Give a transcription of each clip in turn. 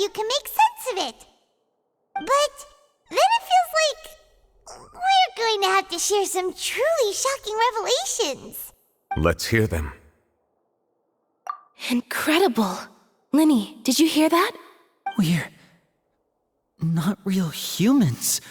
you can make sense of it. But then it feels like we're going to have to share some truly shocking revelations. Let's hear them. Incredible. Linny, did you hear that? We're not real humans.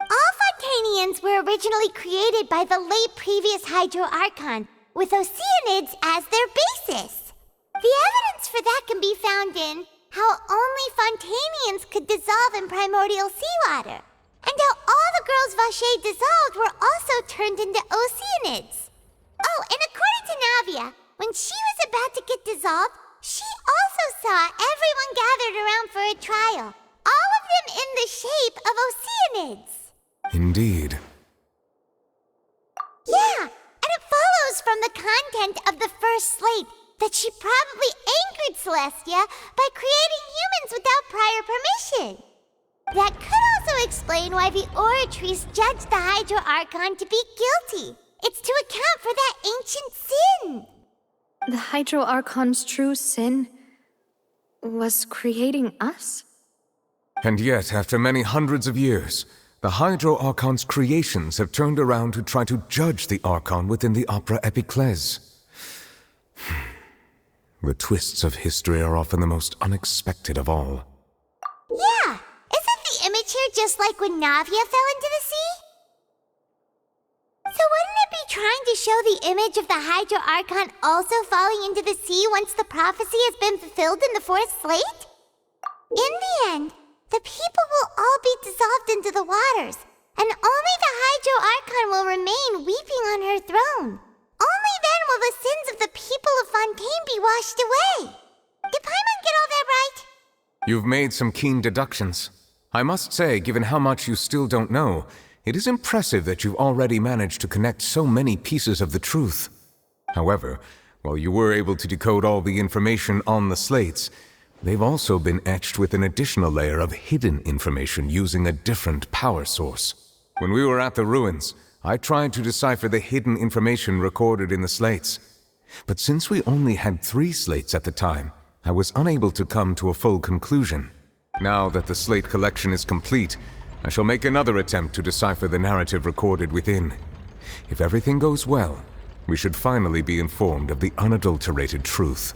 All Fontainians were originally created by the late previous Hydro Archon, with Oceanids as their basis. The evidence for that can be found in how only Fontainians could dissolve in primordial seawater, and how all the girls Vacher dissolved were also turned into Oceanids. Oh, and according to Navia, when she was about to get dissolved, she also saw everyone gathered around for a trial, all of them in the shape of Oceanids. Indeed. Yeah, and it follows from the content of the first slate that she probably angered Celestia by creating humans without prior permission. That could also explain why the Oratrice judged the Hydro Archon to be guilty. It's to account for that ancient sin. The Hydro Archon's true sin was creating us? And yet, after many hundreds of years, the Hydro Archon's creations have turned around to try to judge the Archon within the Opera Epiclese. The twists of history are often the most unexpected of all. Yeah, isn't the image here just like when Navia fell into the sea? So wouldn't it be trying to show the image of the Hydro Archon also falling into the sea once the prophecy has been fulfilled in the fourth slate? In the end, the people will all be dissolved into the waters, and only the Hydro Archon will remain weeping on her throne. Only then will the sins of the people of Fontaine be washed away. Did Paimon get all that right? You've made some keen deductions. I must say, given how much you still don't know, it is impressive that you've already managed to connect so many pieces of the truth. However, while you were able to decode all the information on the slates, they've also been etched with an additional layer of hidden information using a different power source. When we were at the ruins, I tried to decipher the hidden information recorded in the slates. But since we only had 3 slates at the time, I was unable to come to a full conclusion. Now that the slate collection is complete, I shall make another attempt to decipher the narrative recorded within. If everything goes well, we should finally be informed of the unadulterated truth.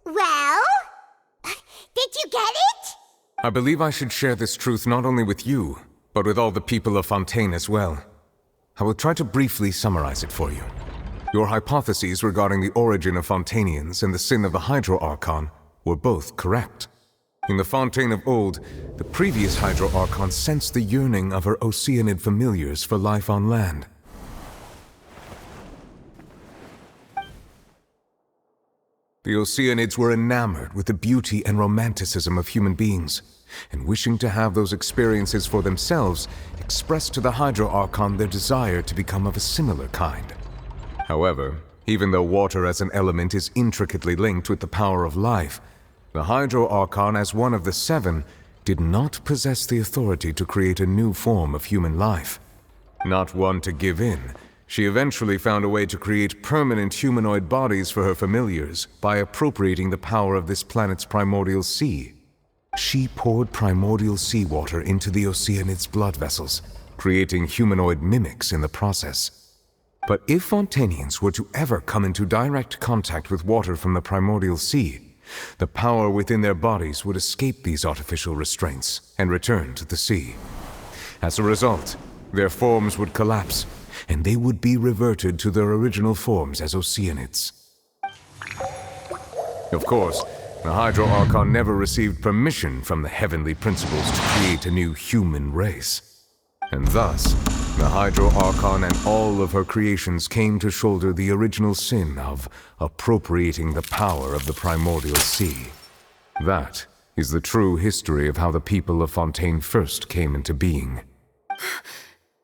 Well? Did you get it? I believe I should share this truth not only with you, but with all the people of Fontaine as well. I will try to briefly summarize it for you. Your hypotheses regarding the origin of Fontainians and the sin of the Hydro Archon were both correct. In the Fontaine of old, the previous Hydro Archon sensed the yearning of her Oceanid familiars for life on land. The Oceanids were enamored with the beauty and romanticism of human beings, and wishing to have those experiences for themselves, expressed to the Hydro Archon their desire to become of a similar kind. However, even though water as an element is intricately linked with the power of life, the Hydro Archon, as one of the 7, did not possess the authority to create a new form of human life. Not one to give in, she eventually found a way to create permanent humanoid bodies for her familiars by appropriating the power of this planet's primordial sea. She poured primordial seawater into the Oceanids' blood vessels, creating humanoid mimics in the process. But if Fontainians were to ever come into direct contact with water from the primordial sea, the power within their bodies would escape these artificial restraints and return to the sea. As a result, their forms would collapse, and they would be reverted to their original forms as Oceanids. Of course, the Hydro Archon never received permission from the heavenly principles to create a new human race. And thus, the Hydro Archon and all of her creations came to shoulder the original sin of appropriating the power of the primordial sea. That is the true history of how the people of Fontaine first came into being.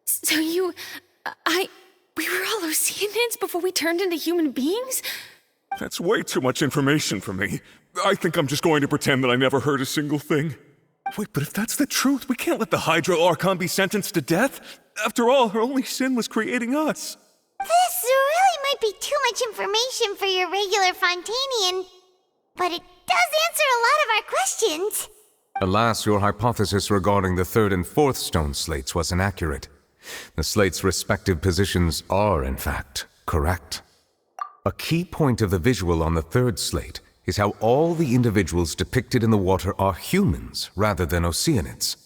So we were all Oceanids before we turned into human beings? That's way too much information for me. I think I'm just going to pretend that I never heard a single thing. Wait, but if that's the truth, we can't let the Hydro Archon be sentenced to death. After all, her only sin was creating us. This really might be too much information for your regular Fontainian, but it does answer a lot of our questions. Alas, your hypothesis regarding the third and fourth stone slates was inaccurate. The slates' respective positions are, in fact, correct. A key point of the visual on the third slate is how all the individuals depicted in the water are humans rather than Oceanids.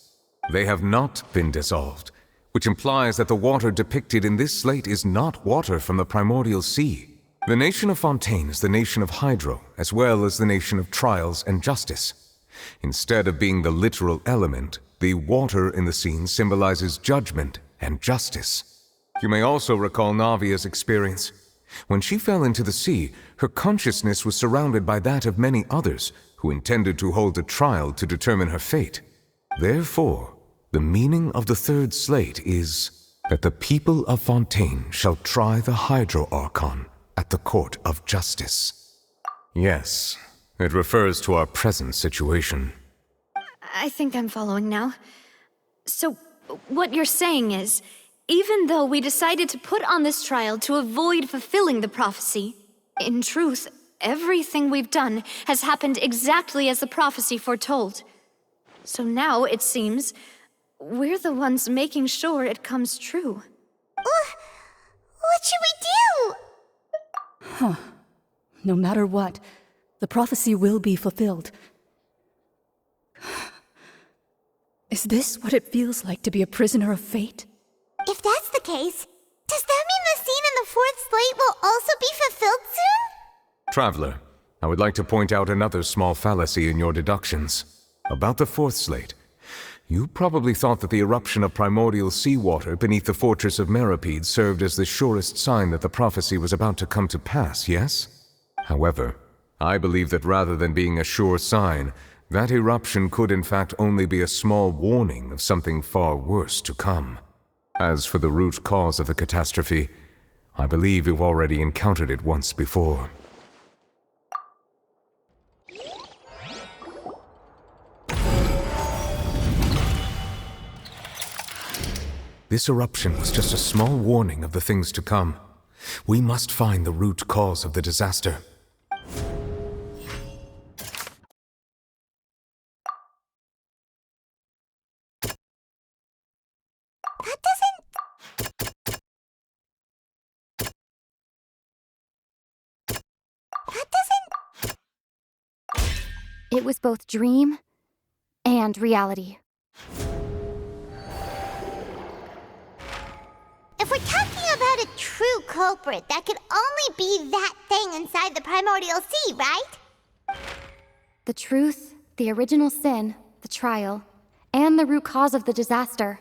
They have not been dissolved, which implies that the water depicted in this slate is not water from the primordial sea. The nation of Fontaine is the nation of Hydro, as well as the nation of Trials and Justice. Instead of being the literal element, the water in the scene symbolizes judgment and justice. You may also recall Navia's experience. When she fell into the sea, her consciousness was surrounded by that of many others who intended to hold a trial to determine her fate. Therefore, the meaning of the third slate is that the people of Fontaine shall try the Hydro Archon at the court of justice. Yes, it refers to our present situation. I think I'm following now. So, what you're saying is, even though we decided to put on this trial to avoid fulfilling the prophecy, in truth, everything we've done has happened exactly as the prophecy foretold. So now, it seems, we're the ones making sure it comes true. What should we do? No matter what, the prophecy will be fulfilled. Is this what it feels like to be a prisoner of fate? If that's the case, does that mean the scene in the fourth slate will also be fulfilled soon? Traveler, I would like to point out another small fallacy in your deductions. About the fourth slate, you probably thought that the eruption of primordial seawater beneath the fortress of Meripede served as the surest sign that the prophecy was about to come to pass, yes? However, I believe that rather than being a sure sign, that eruption could in fact only be a small warning of something far worse to come. As for the root cause of the catastrophe, I believe you've already encountered it once before. This eruption was just a small warning of the things to come. We must find the root cause of the disaster. It was both dream and reality. If we're talking about a true culprit, that could only be that thing inside the primordial sea, right? The truth, the original sin, the trial, and the root cause of the disaster.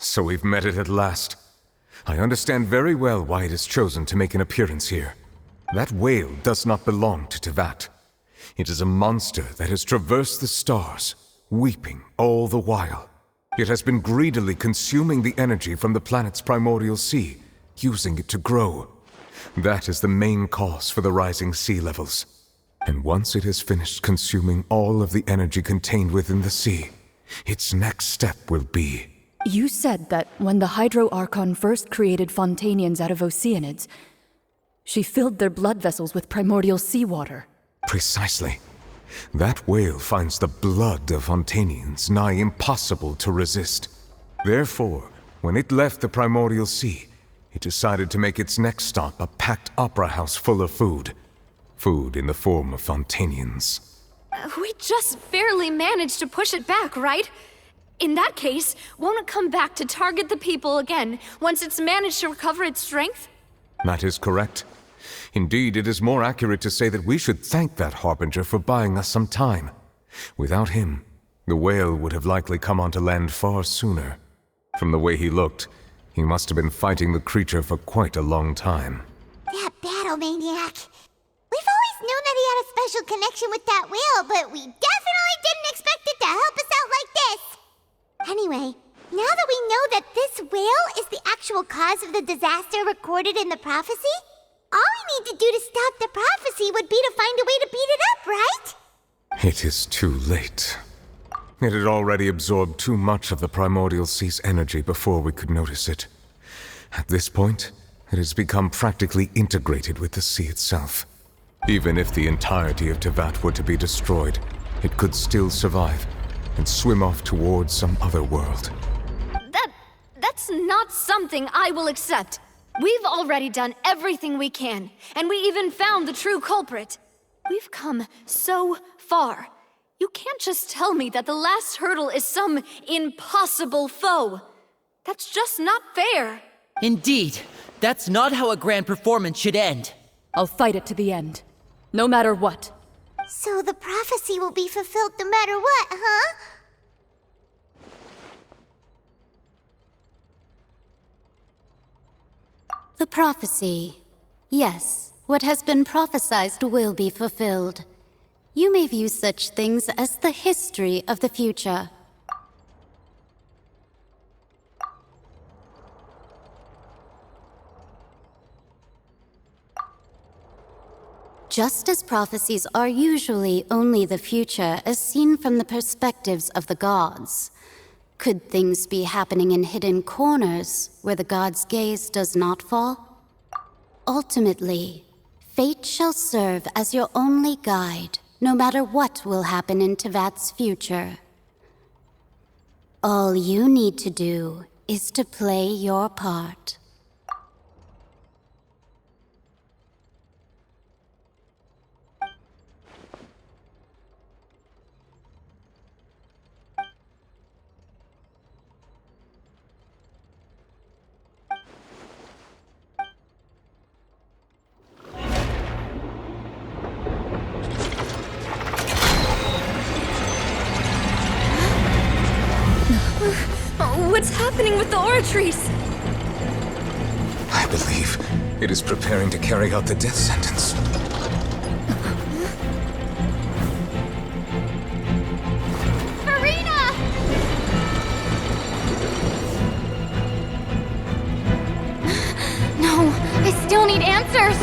So we've met it at last. I understand very well why it has chosen to make an appearance here. That whale does not belong to Teyvat. It is a monster that has traversed the stars, weeping all the while. It has been greedily consuming the energy from the planet's primordial sea, using it to grow. That is the main cause for the rising sea levels. And once it has finished consuming all of the energy contained within the sea, its next step will be... You said that when the Hydro Archon first created Fontainians out of Oceanids, she filled their blood vessels with primordial seawater. Precisely. That whale finds the blood of Fontainians nigh impossible to resist. Therefore, when it left the primordial sea, it decided to make its next stop a packed opera house full of food. Food in the form of Fontainians. We just barely managed to push it back, right? In that case, won't it come back to target the people again once it's managed to recover its strength? That is correct. Indeed, it is more accurate to say that we should thank that Harbinger for buying us some time. Without him, the whale would have likely come onto land far sooner. From the way he looked, he must have been fighting the creature for quite a long time. That battle maniac. We've always known that he had a special connection with that whale, but we definitely didn't expect it to help us out like this. Anyway, now that we know that this whale is the actual cause of the disaster recorded in the prophecy, all we need to do to stop the prophecy would be to find a way to beat it up, right? It is too late. It had already absorbed too much of the primordial sea's energy before we could notice it. At this point, it has become practically integrated with the sea itself. Even if the entirety of Teyvat were to be destroyed, it could still survive and swim off towards some other world. That's not something I will accept. We've already done everything we can, and we even found the true culprit. We've come so far. You can't just tell me that the last hurdle is some impossible foe. That's just not fair. Indeed, that's not how a grand performance should end. I'll fight it to the end, no matter what. So the prophecy will be fulfilled no matter what, huh? The prophecy. Yes, what has been prophesied will be fulfilled. You may view such things as the history of the future. Just as prophecies are usually only the future as seen from the perspectives of the gods, could things be happening in hidden corners where the gods' gaze does not fall? Ultimately, fate shall serve as your only guide, no matter what will happen in Teyvat's future. All you need to do is to play your part. What's happening with the oratories? I believe it is preparing to carry out the death sentence. Furina! No, I still need answers.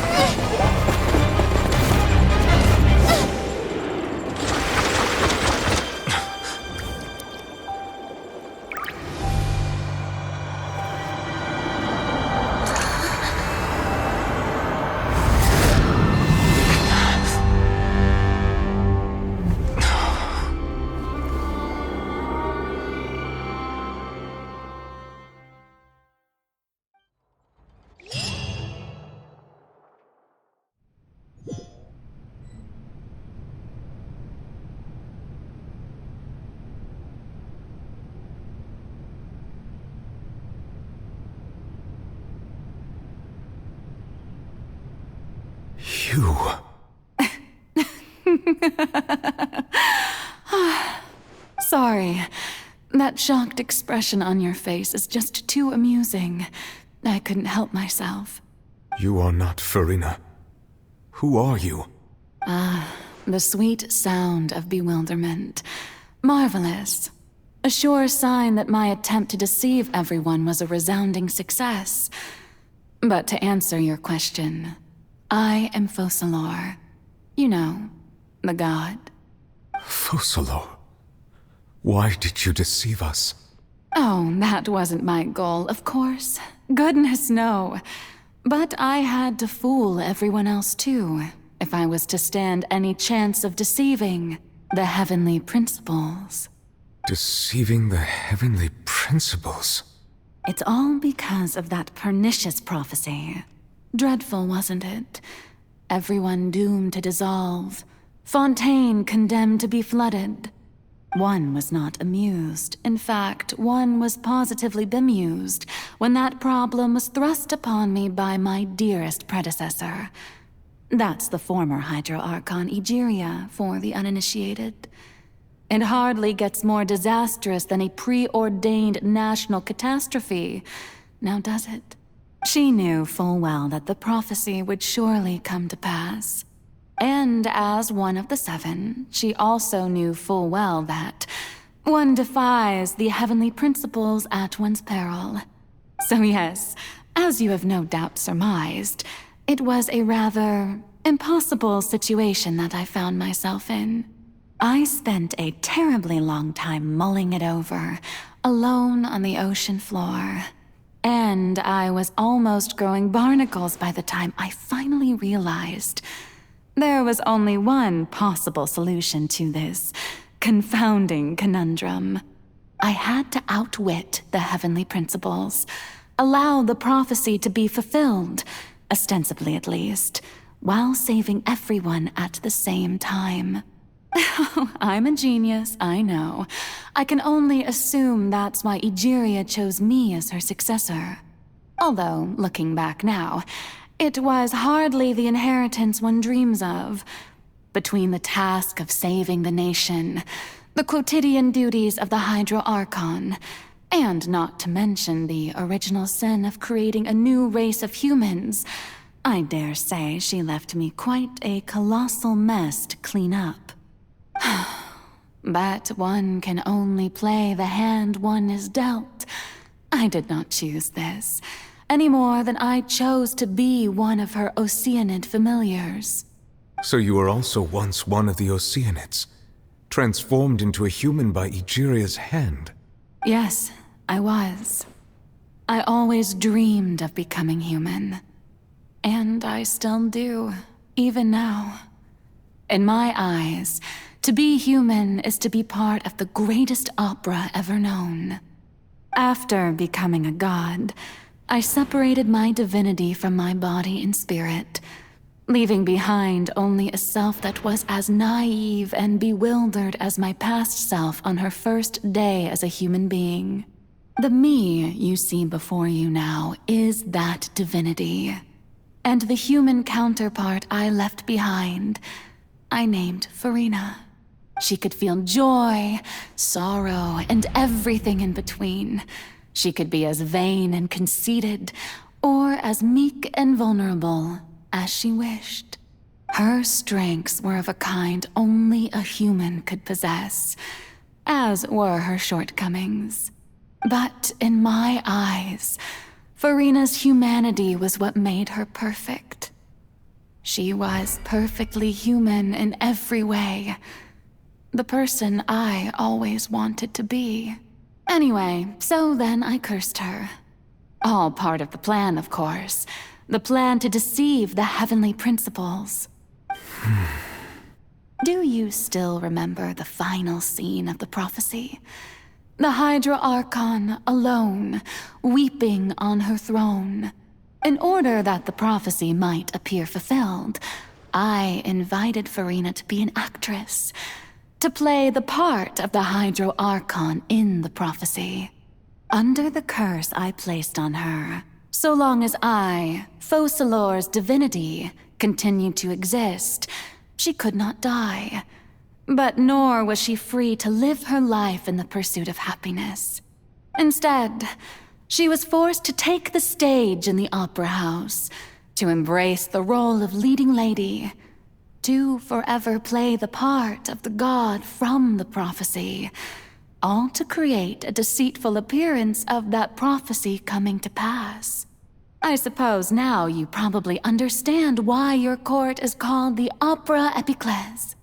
You... Sorry. That That shocked expression on your face is just too amusing. I couldn't help myself. You are not Furina. Who are you? The sweet sound of bewilderment. Marvelous. A sure sign that my attempt to deceive everyone was a resounding success. But to answer your question, I am Focalor. You know, the god. Focalor? Why did you deceive us? Oh, that wasn't my goal, of course. Goodness, no. But I had to fool everyone else too, if I was to stand any chance of deceiving the heavenly principles. Deceiving the heavenly principles? It's all because of that pernicious prophecy. Dreadful, wasn't it? Everyone doomed to dissolve. Fontaine condemned to be flooded. One was not amused. In fact, one was positively bemused when that problem was thrust upon me by my dearest predecessor. That's the former Hydro Archon Egeria, for the uninitiated. It hardly gets more disastrous than a preordained national catastrophe, now does it? She knew full well that the prophecy would surely come to pass. And as one of the seven, she also knew full well that one defies the heavenly principles at one's peril. So yes, as you have no doubt surmised, it was a rather impossible situation that I found myself in. I spent a terribly long time mulling it over, alone on the ocean floor. And I was almost growing barnacles by the time I finally realized there was only one possible solution to this confounding conundrum. I had to outwit the heavenly principles, allow the prophecy to be fulfilled, ostensibly at least, while saving everyone at the same time. I'm a genius, I know. I can only assume that's why Egeria chose me as her successor. Although, looking back now, it was hardly the inheritance one dreams of. Between the task of saving the nation, the quotidian duties of the Hydro Archon, and not to mention the original sin of creating a new race of humans, I dare say she left me quite a colossal mess to clean up. But one can only play the hand one is dealt. I did not choose this, any more than I chose to be one of her Oceanid familiars. So you were also once one of the Oceanids, transformed into a human by Egeria's hand? Yes, I was. I always dreamed of becoming human. And I still do, even now. In my eyes, to be human is to be part of the greatest opera ever known. After becoming a god, I separated my divinity from my body and spirit, leaving behind only a self that was as naive and bewildered as my past self on her first day as a human being. The me you see before you now is that divinity. And the human counterpart I left behind, I named Furina. She could feel joy, sorrow, and everything in between. She could be as vain and conceited, or as meek and vulnerable as she wished. Her strengths were of a kind only a human could possess, as were her shortcomings. But in my eyes, Furina's humanity was what made her perfect. She was perfectly human in every way. The person I always wanted to be. Anyway, so then I cursed her. All part of the plan, of course. The plan to deceive the heavenly principles. Do you still remember the final scene of the prophecy? The Hydro Archon alone, weeping on her throne. In order that the prophecy might appear fulfilled, I invited Furina to be an actress, to play the part of the Hydro Archon in the prophecy. Under the curse I placed on her, so long as I, Focalor's divinity, continued to exist, she could not die. But nor was she free to live her life in the pursuit of happiness. Instead, she was forced to take the stage in the opera house, to embrace the role of leading lady, to forever play the part of the god from the prophecy, all to create a deceitful appearance of that prophecy coming to pass. I suppose now you probably understand why your court is called the Opera Epiclese.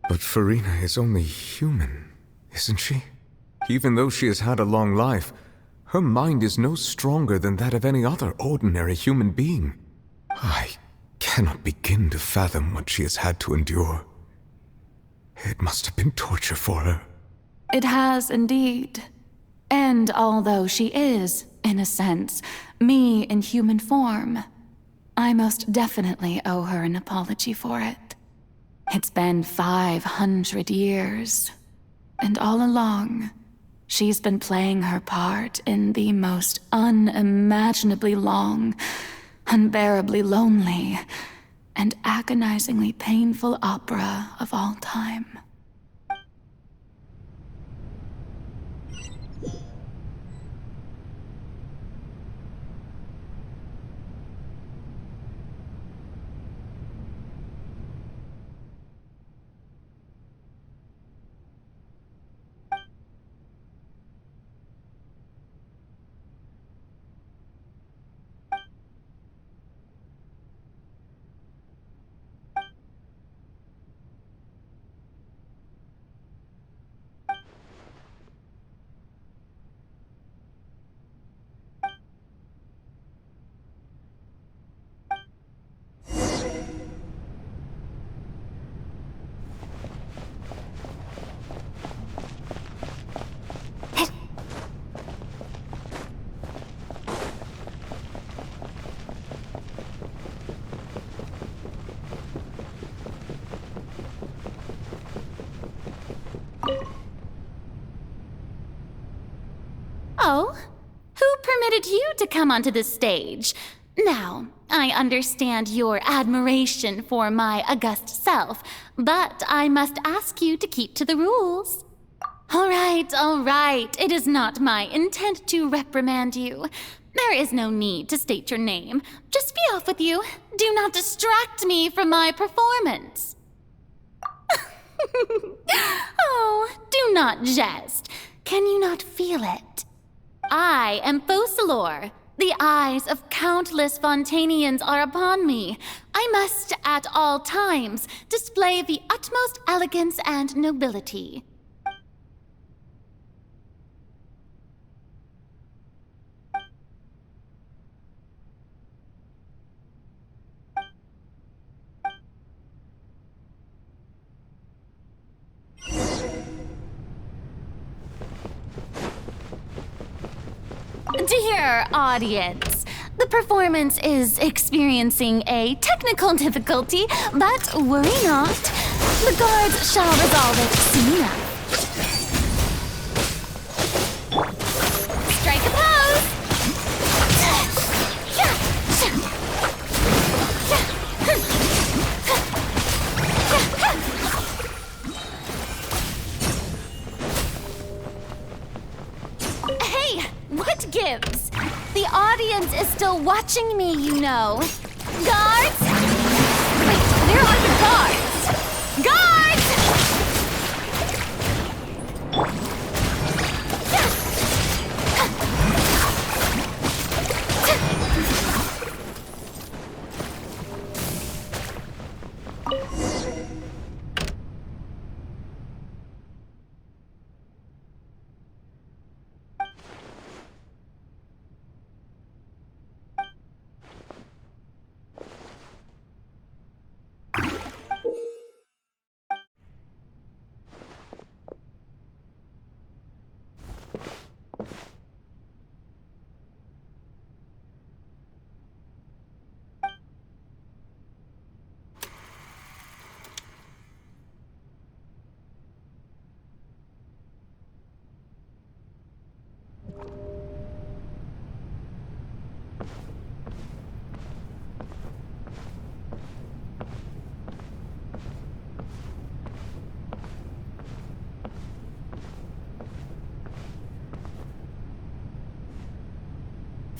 But Furina is only human, isn't she? Even though she has had a long life, her mind is no stronger than that of any other ordinary human being. I cannot begin to fathom what she has had to endure. It must have been torture for her. It has indeed. And although she is, in a sense, me in human form, I most definitely owe her an apology for it. It's been 500 years, and all along, she's been playing her part in the most unimaginably long, unbearably lonely, and agonizingly painful opera of all time. Oh, who permitted you to come onto the stage? Now, I understand your admiration for my august self, but I must ask you to keep to the rules. All right. It is not my intent to reprimand you. There is no need to state your name. Just be off with you. Do not distract me from my performance. Oh, do not jest. Can you not feel it? I am Focalors. The eyes of countless Fontainians are upon me. I must, at all times, display the utmost elegance and nobility. Dear audience, the performance is experiencing a technical difficulty, but worry not. The guards shall resolve it soon enough. Strike a pose! Hey, what gives? The audience is still watching me, you know. Guards? Wait, where are the guards? Guards!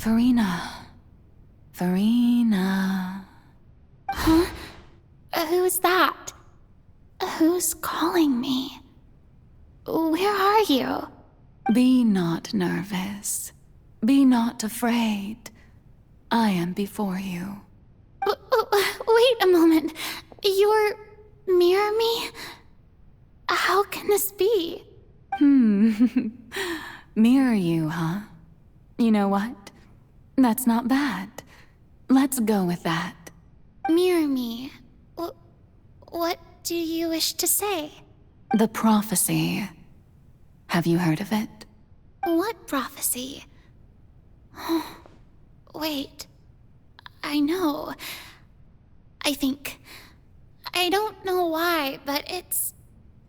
Furina. Furina. Huh? Who's that? Who's calling me? Where are you? Be not nervous. Be not afraid. I am before you. Wait a moment. You're mirror me? How can this be? Mirror you, huh? You know what? That's not bad. Let's go with that. Mirror me? What do you wish to say? The prophecy. Have you heard of it? What prophecy? Wait. I know. I think. I don't know why, but it's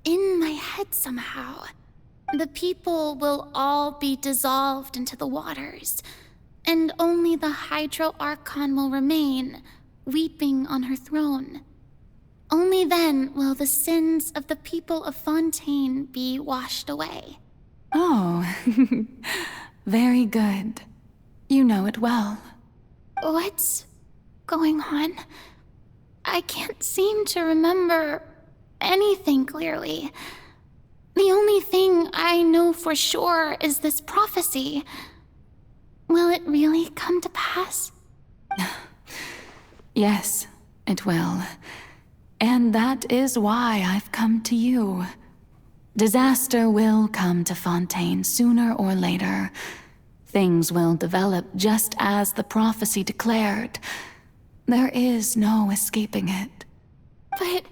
in my head somehow. The people will all be dissolved into the waters, and only the Hydro Archon will remain, weeping on her throne. Only then will the sins of the people of Fontaine be washed away. Oh, very good. You know it well. What's going on? I can't seem to remember anything clearly. The only thing I know for sure is this prophecy. Will it really come to pass? Yes, it will. And that is why I've come to you. Disaster will come to Fontaine sooner or later. Things will develop just as the prophecy declared. There is no escaping it. But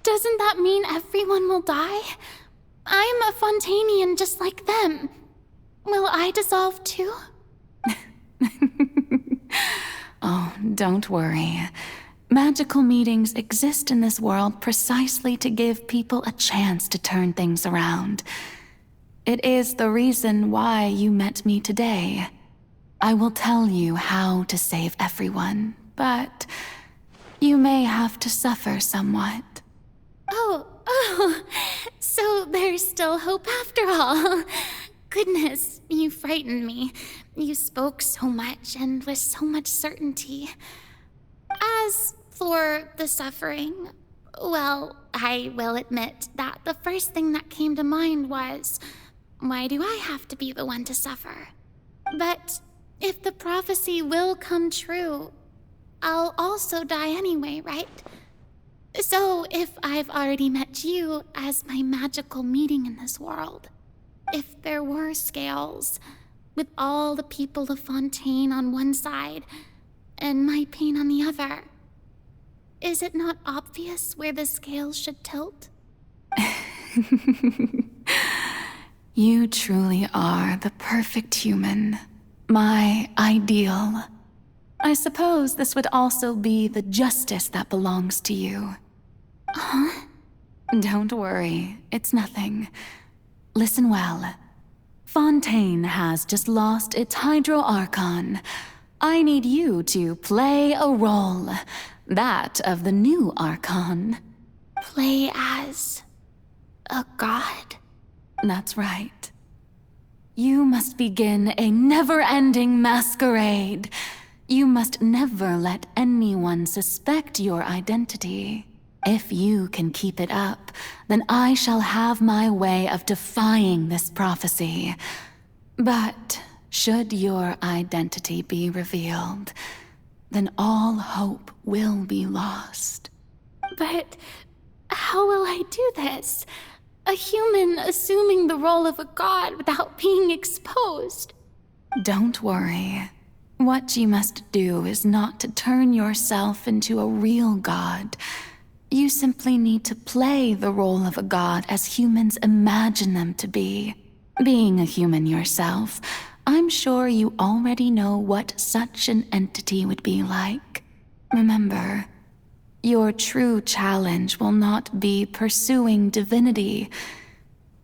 doesn't that mean everyone will die? I'm a Fontainian just like them. Will I dissolve too? Oh, don't worry. Magical meetings exist in this world precisely to give people a chance to turn things around. It is the reason why you met me today. I will tell you how to save everyone, but you may have to suffer somewhat. Oh, so there's still hope after all. Goodness, you frightened me. You spoke so much and with so much certainty. As for the suffering, well, I will admit that the first thing that came to mind was, why do I have to be the one to suffer? But if the prophecy will come true, I'll also die anyway, right? So if I've already met you as my magical meeting in this world, if there were scales, with all the people of Fontaine on one side, and my pain on the other, is it not obvious where the scales should tilt? You truly are the perfect human. My ideal. I suppose this would also be the justice that belongs to you. Huh? Don't worry, it's nothing. Listen well. Fontaine has just lost its Hydro Archon. I need you to play a role. That of the new Archon. Play as a god? That's right. You must begin a never-ending masquerade. You must never let anyone suspect your identity. If you can keep it up, then I shall have my way of defying this prophecy. But should your identity be revealed, then all hope will be lost. But how will I do this? A human assuming the role of a god without being exposed. Don't worry. What you must do is not to turn yourself into a real god. You simply need to play the role of a god as humans imagine them to be. Being a human yourself, I'm sure you already know what such an entity would be like. Remember, your true challenge will not be pursuing divinity,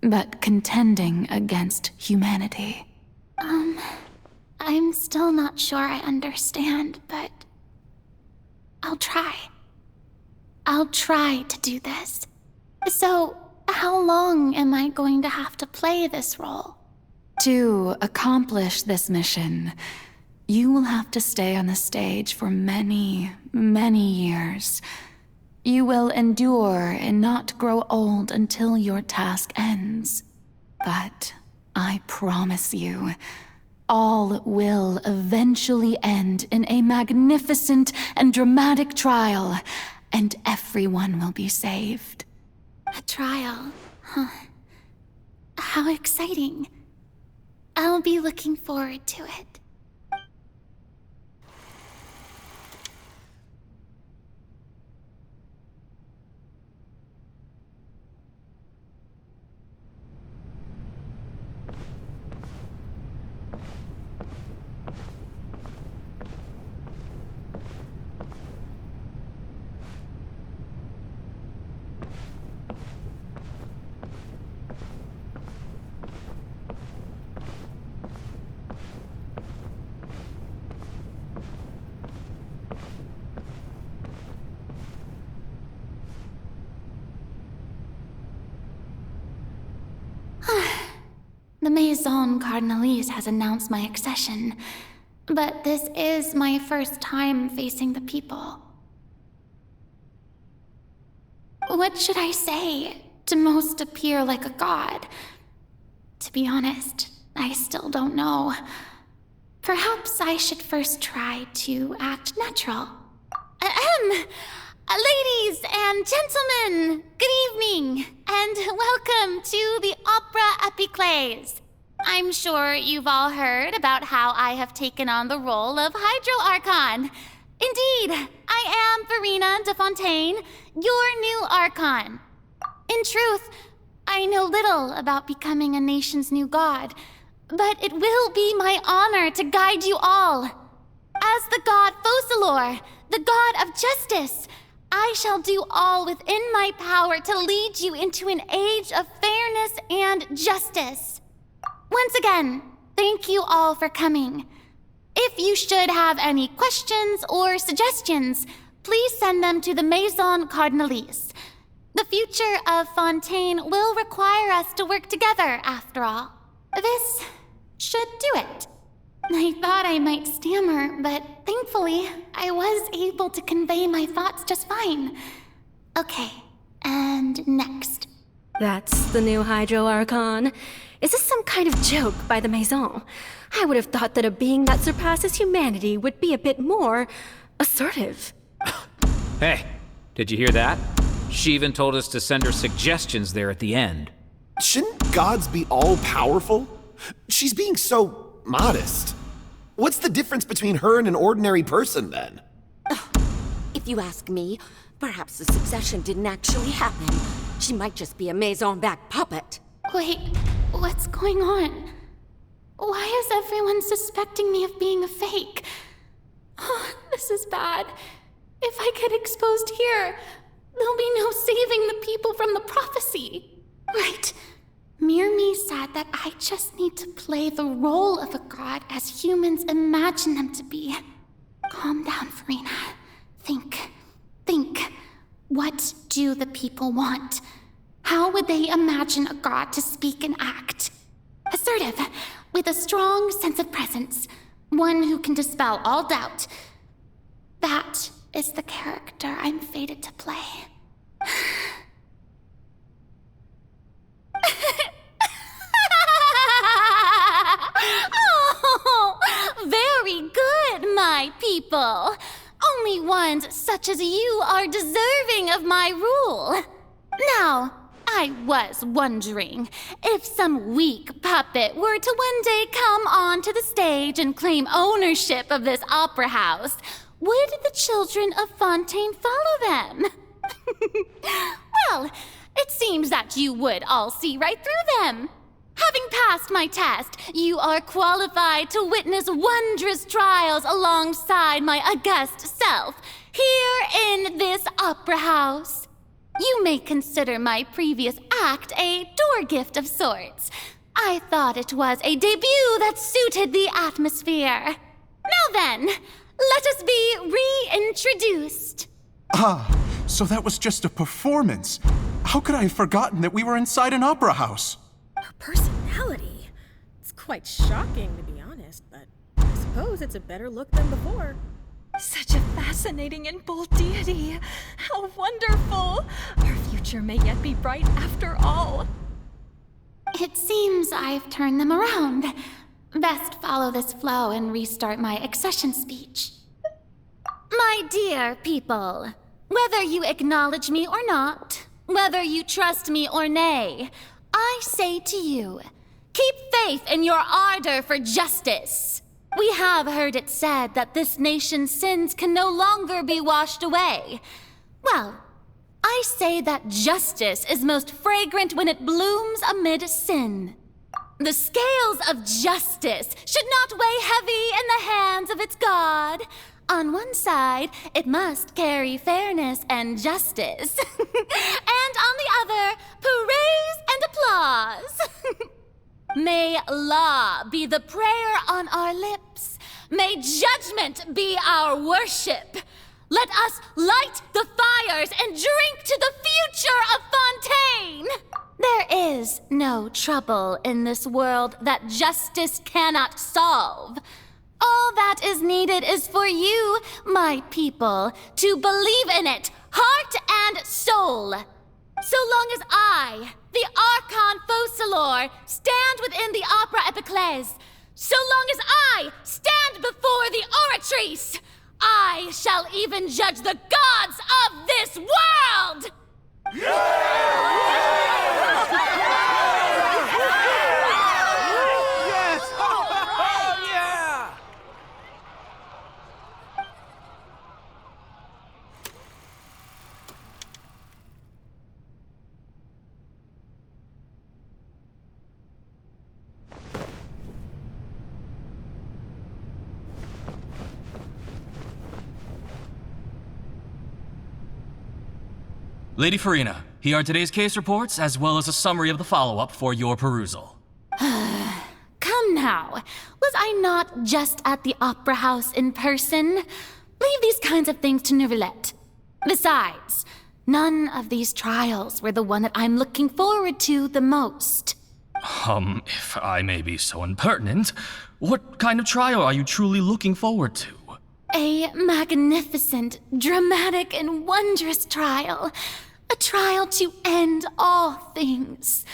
but contending against humanity. I'm still not sure I understand, but I'll try. I'll try to do this. So, how long am I going to have to play this role? To accomplish this mission, You will have to stay on the stage for many, many years. You will endure and not grow old until your task ends. But I promise you, all will eventually end in a magnificent and dramatic trial, and everyone will be saved. A trial, huh? How exciting. I'll be looking forward to it. The Maison Cardinalise has announced my accession, but this is my first time facing the people. What should I say to most appear like a god? To be honest, I still don't know. Perhaps I should first try to act natural. Ladies and gentlemen, good evening, and welcome to the Opera Epiclese. I'm sure you've all heard about how I have taken on the role of Hydro Archon. Indeed, I am Furina de Fontaine, your new Archon. In truth, I know little about becoming a nation's new god, but it will be my honor to guide you all. As the god Focalors, the god of justice, I shall do all within my power to lead you into an age of fairness and justice. Once again, thank you all for coming. If you should have any questions or suggestions, please send them to the Maison Cardinalise. The future of Fontaine will require us to work together, after all. This should do it. I thought I might stammer, but thankfully, I was able to convey my thoughts just fine. Okay, and next. That's the new Hydro Archon. Is this some kind of joke by the Maison? I would have thought that a being that surpasses humanity would be a bit more assertive. Hey, did you hear that? She even told us to send her suggestions there at the end. Shouldn't gods be all-powerful? She's being so modest. What's the difference between her and an ordinary person, then? If you ask me, perhaps the succession didn't actually happen. She might just be a Maison-backed puppet. Wait, what's going on? Why is everyone suspecting me of being a fake? Oh, this is bad. If I get exposed here, there'll be no saving the people from the prophecy. Right. Mirmi said that I just need to play the role of a god as humans imagine them to be. Calm down, Furina. Think. What do the people want? How would they imagine a god to speak and act? Assertive, with a strong sense of presence. One who can dispel all doubt. That is the character I'm fated to play. Oh, very good, my people. Only ones such as you are deserving of my rule. Now, I was wondering if some weak puppet were to one day come onto the stage and claim ownership of this opera house, would the children of Fontaine follow them? Well, it seems that you would all see right through them. Having passed my test, you are qualified to witness wondrous trials alongside my august self, here in this opera house. You may consider my previous act a door gift of sorts. I thought it was a debut that suited the atmosphere. Now then, let us be reintroduced. Ah, so that was just a performance. How could I have forgotten that we were inside an opera house? Her personality. It's quite shocking, to be honest, but I suppose it's a better look than before. Such a fascinating and bold deity. How wonderful! Our future may yet be bright after all. It seems I've turned them around. Best follow this flow and restart my accession speech. My dear people, whether you acknowledge me or not, whether you trust me or nay, I say to you, keep faith in your ardor for justice. We have heard it said that this nation's sins can no longer be washed away. Well, I say that justice is most fragrant when it blooms amid sin. The scales of justice should not weigh heavy in the hands of its God. On one side, it must carry fairness and justice. And on the other, praise and applause. May law be the prayer on our lips. May judgment be our worship. Let us light the fires and drink to the future of Fontaine! There is no trouble in this world that justice cannot solve. All that is needed is for you, my people, to believe in it, heart and soul. So long as I, the Archon Focalors, stand within the Opera Epiclese, so long as I stand before the Oratrice, I shall even judge the gods of this world! Lady Furina, here are today's case reports, as well as a summary of the follow-up for your perusal. Come now, was I not just at the Opera House in person? Leave these kinds of things to Neuvillette. Besides, none of these trials were the one that I'm looking forward to the most. If I may be so impertinent, what kind of trial are you truly looking forward to? A magnificent, dramatic, and wondrous trial. A trial to end all things.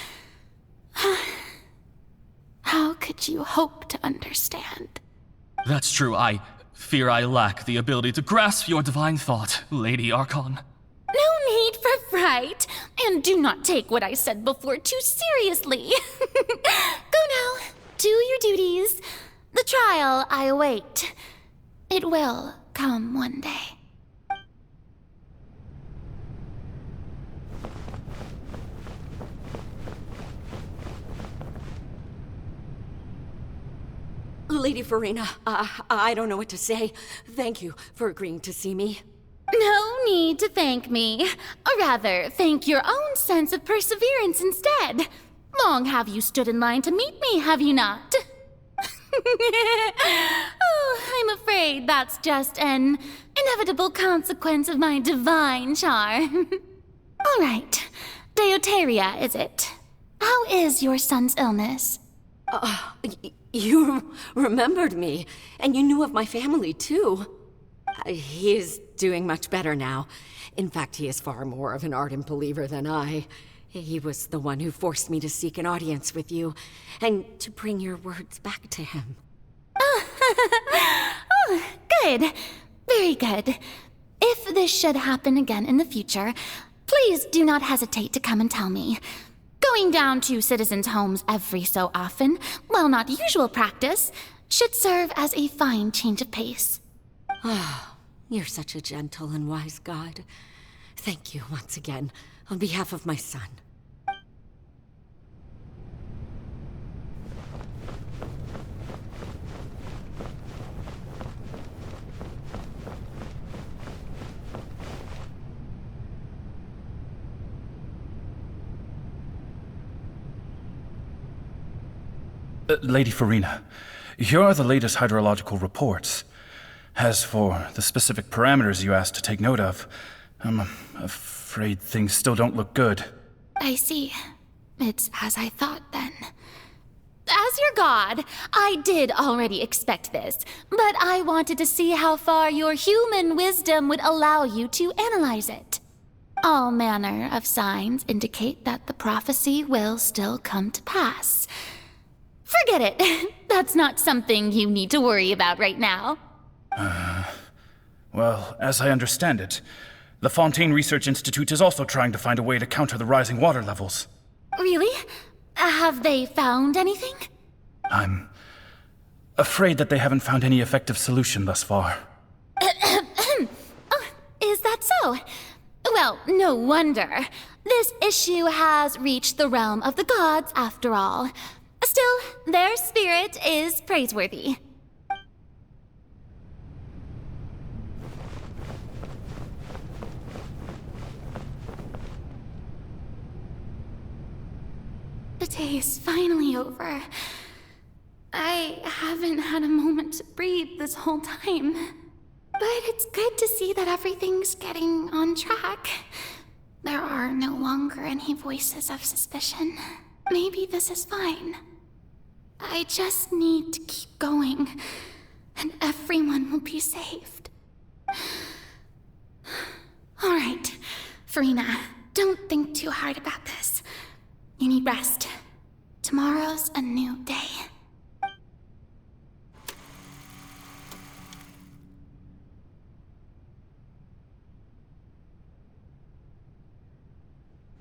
How could you hope to understand? That's true. I fear I lack the ability to grasp your divine thought, Lady Archon. No need for fright, and do not take what I said before too seriously. Go now, do your duties. The trial I await. It will come one day. Lady Furina, I don't know what to say. Thank you for agreeing to see me. No need to thank me. Or rather, thank your own sense of perseverance instead. Long have you stood in line to meet me, have you not? Oh, I'm afraid that's just an inevitable consequence of my divine charm. All right, Deoteria, is it? How is your son's illness? You remembered me, and you knew of my family, too. He is doing much better now. In fact, he is far more of an ardent believer than I. He was the one who forced me to seek an audience with you, and to bring your words back to him. Oh, good. Very good. If this should happen again in the future, please do not hesitate to come and tell me. Going down to citizens' homes every so often, while not usual practice, should serve as a fine change of pace. Ah, you're such a gentle and wise god. Thank you once again, on behalf of my son. Lady Furina, here are the latest hydrological reports. As for the specific parameters you asked to take note of, I'm afraid things still don't look good. I see. It's as I thought, then. as your god, I did already expect this, but I wanted to see how far your human wisdom would allow you to analyze it. All manner of signs indicate that the prophecy will still come to pass. Forget it. That's not something you need to worry about right now. Well, as I understand it, the Fontaine Research Institute is also trying to find a way to counter the rising water levels. Really? Have they found anything? I'm afraid that they haven't found any effective solution thus far. Oh, is that so? Well, no wonder. This issue has reached the realm of the gods, after all. Still, their spirit is praiseworthy. The day is finally over. I haven't had a moment to breathe this whole time. But it's good to see that everything's getting on track. There are no longer any voices of suspicion. Maybe this is fine. I just need to keep going, and everyone will be saved. All right, Furina, don't think too hard about this. You need rest. Tomorrow's a new day.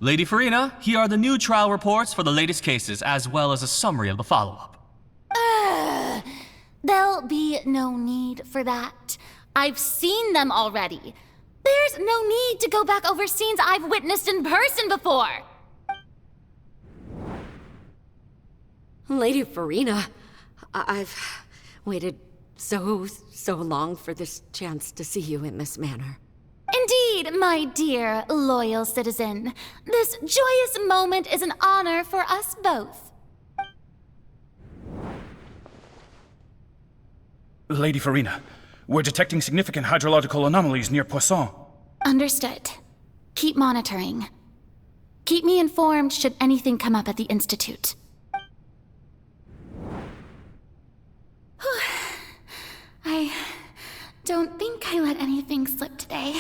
Lady Furina, here are the new trial reports for the latest cases, as well as a summary of the follow-up. There'll be no need for that. I've seen them already. There's no need to go back over scenes I've witnessed in person before. Lady Furina, I've waited so long for this chance to see you in this manner. Indeed, my dear, loyal citizen. This joyous moment is an honor for us both. Lady Furina, we're detecting significant hydrological anomalies near Poisson. Understood. Keep monitoring. Keep me informed should anything come up at the Institute. I don't think I let anything slip today.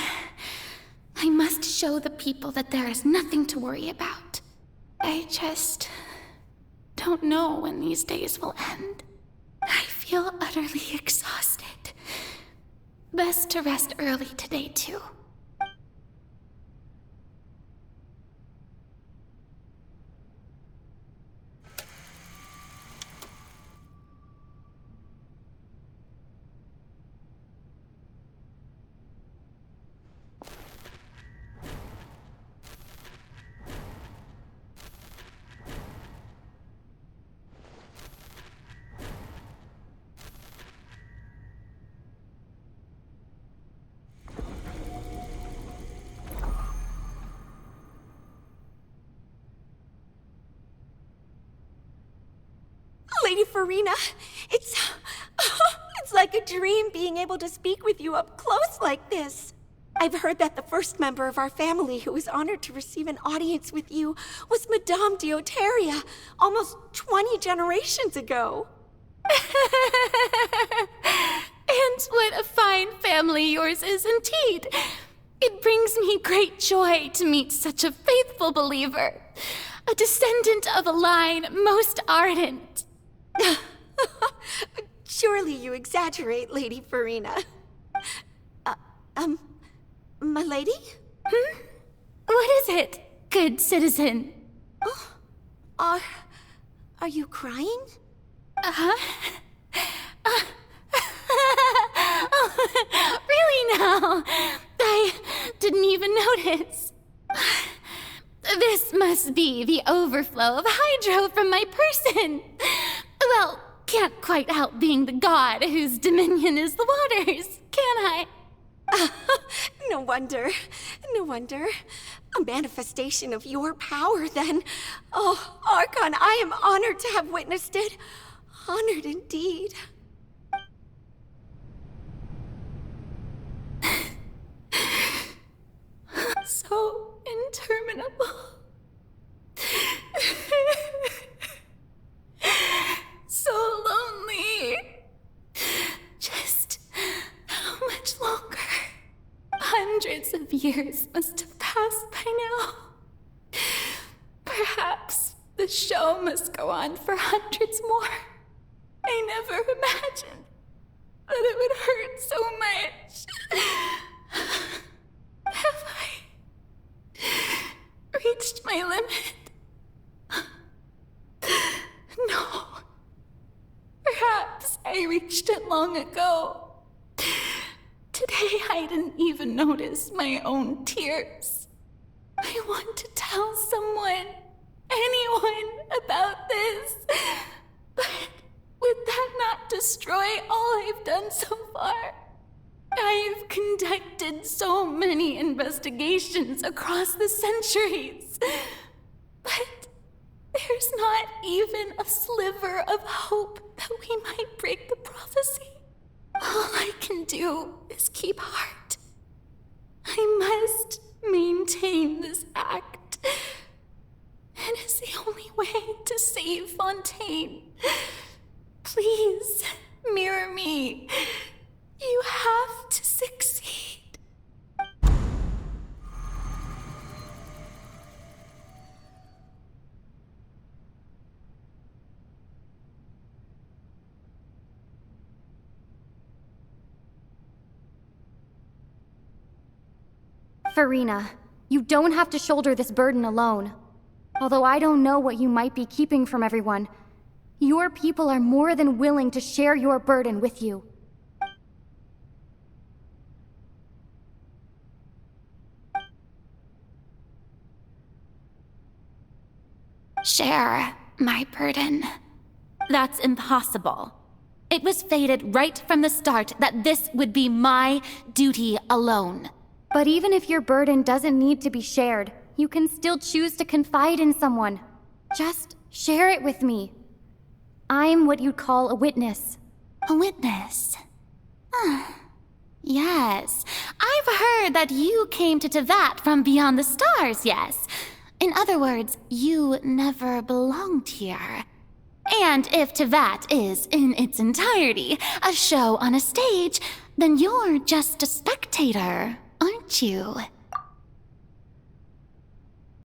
I must show the people that there is nothing to worry about. I just don't know when these days will end. I feel utterly exhausted. Best to rest early today, too. Lady Furina, it's like a dream being able to speak with you up close like this. I've heard that the first member of our family who was honored to receive an audience with you was Madame Deoteria, almost 20 generations ago. And what a fine family yours is indeed. It brings me great joy to meet such a faithful believer, a descendant of a line most ardent. Surely you exaggerate, Lady Furina. My lady? What is it, good citizen? Oh, are you crying? Oh, really now? I didn't even notice. This must be the overflow of hydro from my person. Well, can't quite help being the god whose dominion is the waters, can I? No wonder. No wonder. A manifestation of your power, then. Oh, Archon, I am honored to have witnessed it. Honored indeed. So interminable. Hundreds of years must have passed by now. Perhaps the show must go on for hundreds more. I never imagined that it would hurt so much. Have I reached my limit? No. Perhaps I reached it long ago. Today I didn't even notice my own tears. I want to tell someone, anyone, about this. But would that not destroy all I've done so far? I've conducted so many investigations across the centuries. But there's not even a sliver of hope that we might break the prophecy. All I can do is keep heart. I must maintain this act. It is the only way to save Fontaine. Please, mirror me. You have to succeed. Furina, you don't have to shoulder this burden alone. Although I don't know what you might be keeping from everyone, your people are more than willing to share your burden with you. Share my burden. That's impossible. It was fated right from the start that this would be my duty alone. But even if your burden doesn't need to be shared, you can still choose to confide in someone. Just share it with me. I'm what you'd call a witness. A witness? Yes. I've heard that you came to Tevat from beyond the stars, yes. In other words, you never belonged here. And if Tevat is, in its entirety, a show on a stage, then you're just a spectator, aren't you?